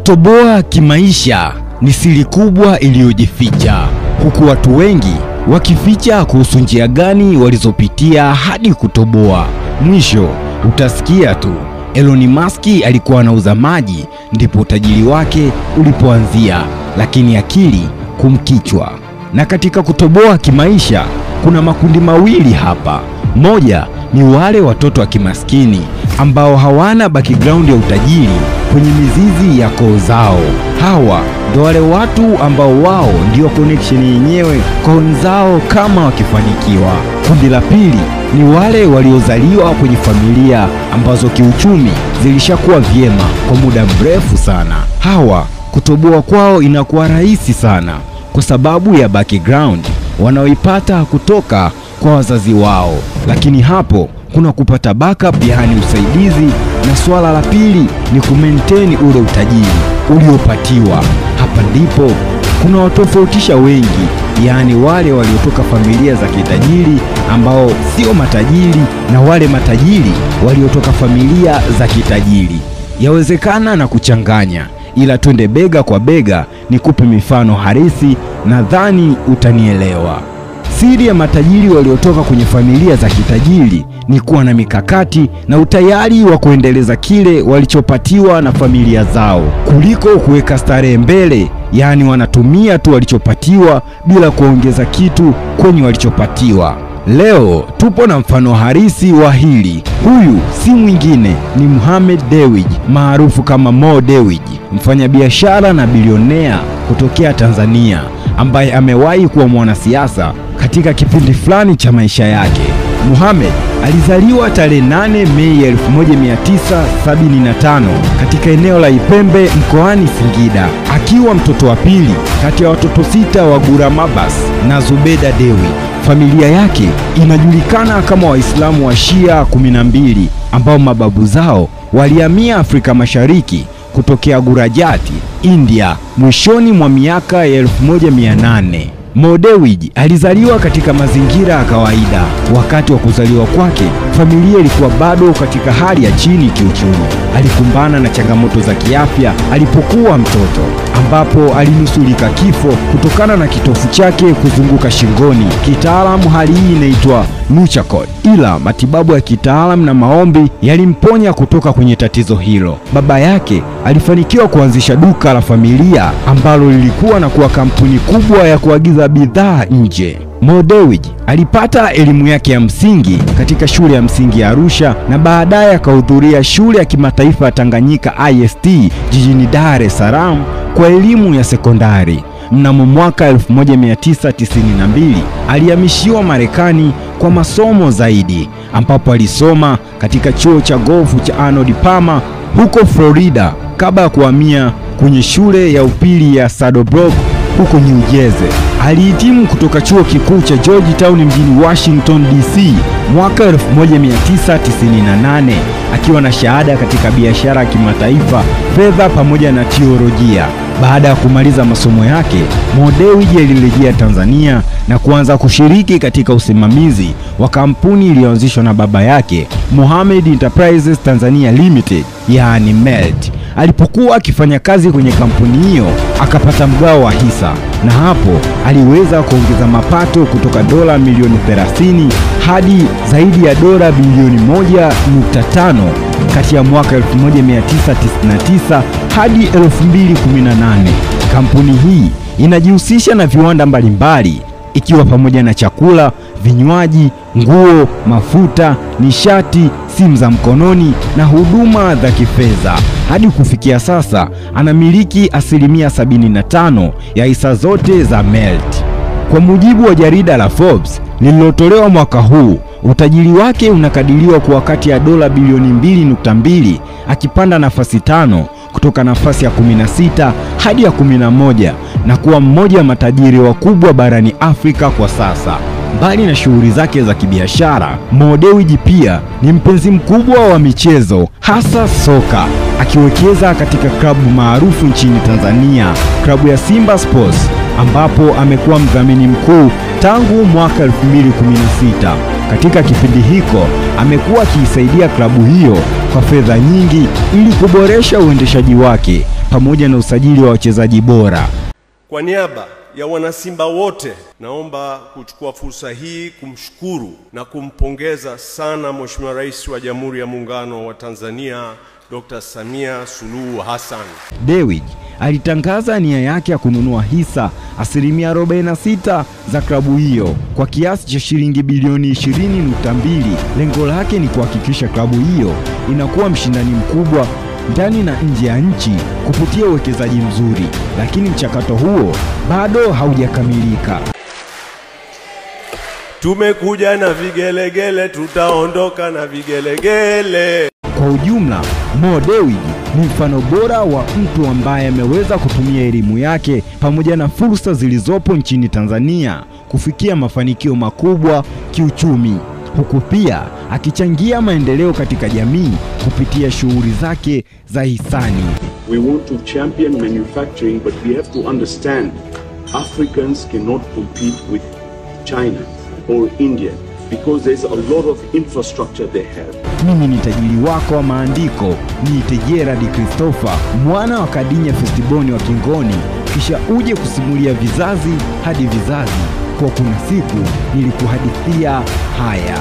Kutoboa kimaisha ni siri kubwa iliyojificha, huku watu wengi wakificha kuhusu njia gani walizopitia hadi kutoboa. Mwisho utasikia tu Elon Musk alikuwa anauza maji ndipo utajiri wake ulipoanzia, lakini akili kumkichwa. Na katika kutoboa kimaisha kuna makundi mawili hapa. Moja ni wale watoto wa kimaskini ambao hawana background ya utajiri kwenye mizizi ya koo zao. Hawa ndo wale watu ambao wao ndio connection yenyewe kwa wenzao kama wakifanikiwa. Kundi la pili ni wale waliozaliwa kwenye familia ambazo kiuchumi zilishakuwa vyema kwa muda mrefu sana. Hawa kutoboa kwao inakuwa rahisi sana kwa sababu ya background wanaoipata kutoka kwa wazazi wao. Lakini hapo kuna kupata backup, yaani usaidizi, na swala la pili ni kumaintain ule utajiri uliopatiwa. Hapa ndipo kuna watofautisha wengi, yaani wale waliotoka familia za kitajiri ambao sio matajiri na wale matajiri waliotoka familia za kitajiri. Yawezekana na kuchanganya, ila twende bega kwa bega nikupe mifano halisi, nadhani utanielewa. Siri ya matajiri waliotoka kwenye familia za kitajiri ni kuwa na mikakati na utayari wa kuendeleza kile walichopatiwa na familia zao, kuliko kuweka starehe mbele, yaani wanatumia tu walichopatiwa bila kuongeza kitu kwenye walichopatiwa. Leo tupo na mfano halisi wa hili. Huyu si mwingine ni Mohamed Dewji, maarufu kama Mo Dewji, mfanyabiashara na bilionea kutokea Tanzania ambaye amewahi kuwa mwanasiasa katika kipindi fulani cha maisha yake. Mohamed alizaliwa tarehe 8 Mei 1975 katika eneo la Ipembe mkoani Singida, akiwa mtoto wa pili kati ya watoto 6 wa Ghuram Abbas na Zubeda Dewji. Familia yake inajulikana kama Waislamu wa Shia 12 ambao mababu zao walihamia Afrika Mashariki kutokea Gurajati, India mwishoni mwa miaka ya 1800. Mo Dewji alizaliwa katika mazingira ya kawaida. Wakati wa kuzaliwa kwake, familia ilikuwa bado katika hali ya chini kiuchumi. Alikumbana na changamoto za kiafya alipokuwa mtoto, ambapo alinusurika kifo kutokana na kitofu chake kuzunguka shingoni. Kitaalamu hali hii inaitwa Nuchakod, ila matibabu ya kitaalamu na maombi yalimponya kutoka kwenye tatizo hilo. Baba yake alifanikiwa kuanzisha duka la familia ambalo lilikuwa na kuwa kampuni kubwa ya kuagiza bidhaa nje. Mo Dewji alipata elimu yake ya msingi katika shule ya msingi ya Arusha na baadaye akahudhuria shule ya kimataifa ya Tanganyika IST jijini Dar es Salaam kwa elimu ya sekondari. Mnamo mwaka 1992 alihamishiwa Marekani kwa masomo zaidi, ambapo alisoma katika chuo cha golfu cha Arnold Palmer huko Florida kabla ya kuhamia kwenye shule ya upili ya Saddlebrook huko New Jersey. Alihitimu kutoka chuo kikuu cha Georgetown mjini Washington DC mwaka 1998 akiwa na shahada katika biashara ya kimataifa, fedha pamoja na teolojia. Baada ya kumaliza masomo yake, Mo Dewji alirejea Tanzania na kuanza kushiriki katika usimamizi wa kampuni iliyoanzishwa na baba yake, Mohamed Enterprises Tanzania Limited, yaani MELT. Alipokuwa akifanya kazi kwenye kampuni hiyo, akapata mgao wa hisa, na hapo aliweza kuongeza mapato kutoka dola milioni 30 hadi zaidi ya dola bilioni 1.5 kati ya mwaka 1999 hadi 2018. Kampuni hii inajihusisha na viwanda mbalimbali ikiwa pamoja na chakula, vinywaji, nguo, mafuta, nishati, simu za mkononi na huduma za kifedha. Hadi kufikia sasa anamiliki 75% ya hisa zote za MELT. Kwa mujibu wa jarida la Forbes lililotolewa mwaka huu, utajiri wake unakadiriwa kuwa kati ya dola bilioni 2.2, akipanda nafasi 5 kutoka nafasi ya 16 hadi ya 11 na kuwa mmoja wa matajiri wakubwa barani Afrika kwa sasa. Mbali na shughuli zake za kibiashara, Mo Dewji pia ni mpenzi mkubwa wa michezo, hasa soka, akiwekeza katika klabu maarufu nchini Tanzania, klabu ya Simba Sports, ambapo amekuwa mdhamini mkuu tangu mwaka 2016. Katika kipindi hiko amekuwa akiisaidia klabu hiyo kwa fedha nyingi ili kuboresha uendeshaji wake pamoja na usajili wa wachezaji bora. Kwa niaba ya wanasimba wote, naomba kuchukua fursa hii kumshukuru na kumpongeza sana Mheshimiwa Rais wa Jamhuri ya Muungano wa Tanzania Dr. Samia Suluhu Hassan. Dewji alitangaza nia yake ya kununua hisa 46% za klabu hiyo kwa kiasi cha shilingi bilioni 20.2. Lengo lake ni kuhakikisha klabu hiyo inakuwa mshindani mkubwa ndani na nje ya nchi kupitia uwekezaji mzuri, lakini mchakato huo bado haujakamilika. Tumekuja na vigelegele, tutaondoka na vigelegele. Kwa ujumla, Mo Dewji ni mfano bora wa mtu ambaye ameweza kutumia elimu yake pamoja na fursa zilizopo nchini Tanzania kufikia mafanikio makubwa kiuchumi, huku pia akichangia maendeleo katika jamii kupitia shughuli zake za hisani. We want to champion manufacturing, but we have to understand Africans cannot compete with China or India because there's a lot of infrastructure they have. Mimi ni tajiri wako wa maandiko, niite Gerald Christopher, mwana wa Kadinya Festiboni wa Kingoni, kisha uje kusimulia vizazi hadi vizazi, kwa kuna siku nilikuhadithia haya.